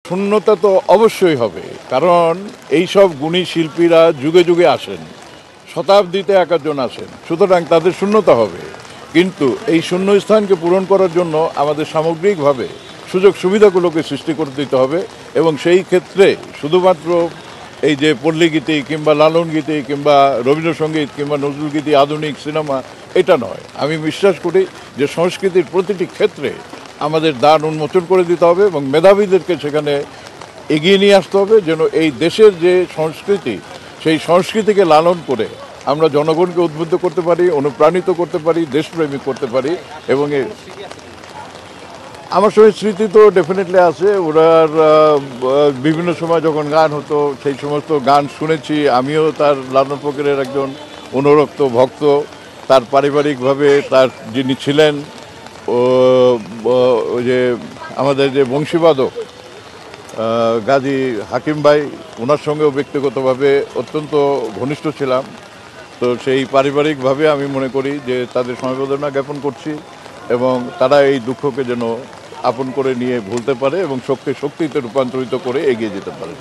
শূন্যতা তো অবশ্যই হবে, কারণ এই সব গুণী শিল্পীরা যুগে যুগে আসেন, শতাব্দীতে এক একজন আসেন, সুতরাং তাদের শূন্যতা হবে। কিন্তু এই শূন্যস্থানকে পূরণ করার জন্য আমাদের সামগ্রিকভাবে সুযোগ সুবিধাগুলোকে সৃষ্টি করে দিতে হবে। এবং সেই ক্ষেত্রে শুধুমাত্র এই যে পল্লীগীতি কিংবা লালন গীতি কিংবা রবীন্দ্রসঙ্গীত কিংবা নজরুলগীতি, আধুনিক সিনেমা, এটা নয়। আমি বিশ্বাস করি যে সংস্কৃতির প্রতিটি ক্ষেত্রে আমাদের দ্বার উন্মোচন করে দিতে হবে এবং মেধাবীদেরকে সেখানে এগিয়ে নিয়ে আসতে হবে, যেন এই দেশের যে সংস্কৃতি, সেই সংস্কৃতিকে লালন করে আমরা জনগণকে উদ্বুদ্ধ করতে পারি, অনুপ্রাণিত করতে পারি, দেশপ্রেমিক করতে পারি। এবং আমার সঙ্গে স্মৃতি তো ডেফিনেটলি আছে। ওনার বিভিন্ন সময় যখন গান হতো সেই সমস্ত গান শুনেছি। আমিও তার লালন ফকিরের একজন অনুরক্ত ভক্ত। তার পারিবারিকভাবে তার যিনি ছিলেন ওই যে আমাদের যে বংশীবাদক গাজী হাকিম ভাই, ওনার সঙ্গেও ব্যক্তিগতভাবে অত্যন্ত ঘনিষ্ঠ ছিলাম। তো সেই পারিবারিকভাবে আমি মনে করি যে তাদের সমবেদনা জ্ঞাপন করছি এবং তারা এই দুঃখকে যেন আপন করে নিয়ে ভুলতে পারে এবং শক্তিতে রূপান্তরিত করে এগিয়ে যেতে পারে।